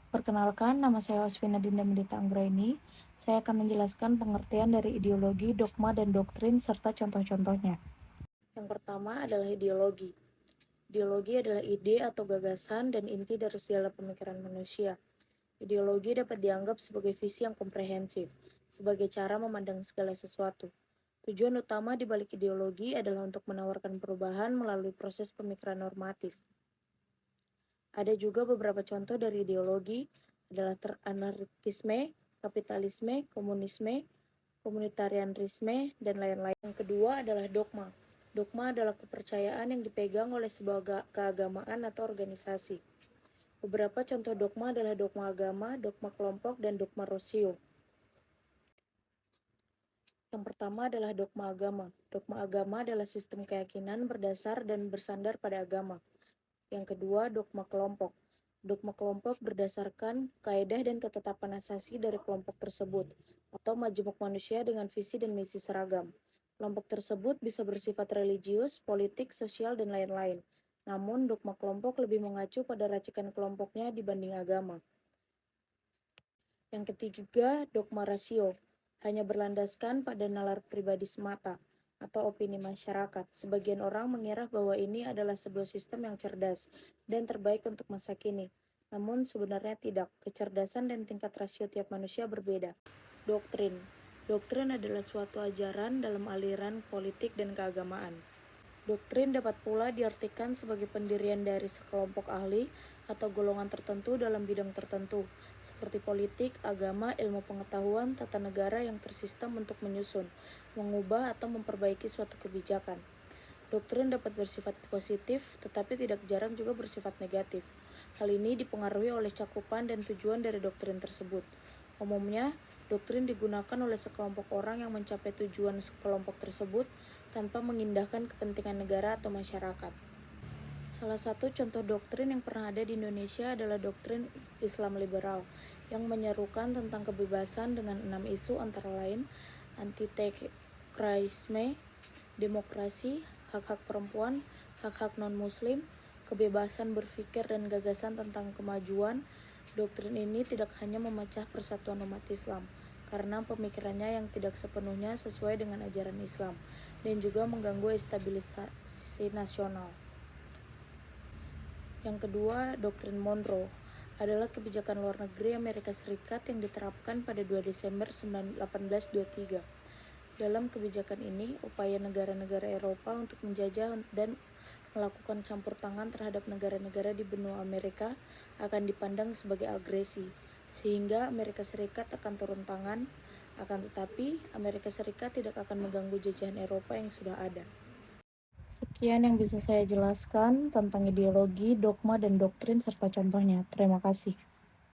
Perkenalkan, nama saya Osvina Dinda Medita Anggraini. Saya akan menjelaskan pengertian dari ideologi, dogma, dan doktrin, serta contoh-contohnya. Yang pertama adalah ideologi. Ideologi adalah ide atau gagasan dan inti dari segala pemikiran manusia. Ideologi dapat dianggap sebagai visi yang komprehensif, sebagai cara memandang segala sesuatu. Tujuan utama di balik ideologi adalah untuk menawarkan perubahan melalui proses pemikiran normatif. Ada juga beberapa contoh dari ideologi adalah anarkisme, kapitalisme, komunisme, komunitarianisme, dan lain-lain. Yang kedua adalah dogma. Dogma adalah kepercayaan yang dipegang oleh sebuah keagamaan atau organisasi. Beberapa contoh dogma adalah dogma agama, dogma kelompok, dan dogma rasio. Yang pertama adalah dogma agama. Dogma agama adalah sistem keyakinan berdasar dan bersandar pada agama. Yang kedua, dogma kelompok. Dogma kelompok berdasarkan kaedah dan ketetapan asasi dari kelompok tersebut, atau majmuk manusia dengan visi dan misi seragam. Kelompok tersebut bisa bersifat religius, politik, sosial, dan lain-lain. Namun, dogma kelompok lebih mengacu pada racikan kelompoknya dibanding agama. Yang ketiga, dogma rasio. Hanya berlandaskan pada nalar pribadi semata atau opini masyarakat. Sebagian orang mengira bahwa ini adalah sebuah sistem yang cerdas dan terbaik untuk masa kini. Namun sebenarnya tidak. Kecerdasan dan tingkat rasio tiap manusia berbeda. Doktrin. Doktrin adalah suatu ajaran dalam aliran politik dan keagamaan. Doktrin dapat pula diartikan sebagai pendirian dari sekelompok ahli atau golongan tertentu dalam bidang tertentu, seperti politik, agama, ilmu pengetahuan, tata negara yang tersistem untuk menyusun, mengubah, atau memperbaiki suatu kebijakan. Doktrin dapat bersifat positif, tetapi tidak jarang juga bersifat negatif. Hal ini dipengaruhi oleh cakupan dan tujuan dari doktrin tersebut. Umumnya, doktrin digunakan oleh sekelompok orang yang mencapai tujuan sekelompok tersebut tanpa mengindahkan kepentingan negara atau masyarakat. Salah satu contoh doktrin yang pernah ada di Indonesia adalah doktrin Islam liberal, yang menyerukan tentang kebebasan dengan 6 isu antara lain anti-teokrasisme, demokrasi, hak-hak perempuan, hak-hak non-muslim, kebebasan berpikir dan gagasan tentang kemajuan. Doktrin ini tidak hanya memecah persatuan umat Islam, karena pemikirannya yang tidak sepenuhnya sesuai dengan ajaran Islam, dan juga mengganggu stabilisasi nasional. Yang kedua, doktrin Monroe adalah kebijakan luar negeri Amerika Serikat yang diterapkan pada 2 Desember 1823. Dalam kebijakan ini, upaya negara-negara Eropa untuk menjajah dan melakukan campur tangan terhadap negara-negara di benua Amerika akan dipandang sebagai agresi, sehingga Amerika Serikat akan turun tangan. Akan tetapi, Amerika Serikat tidak akan mengganggu jajahan Eropa yang sudah ada. Sekian yang bisa saya jelaskan tentang ideologi, dogma, dan doktrin serta contohnya. Terima kasih.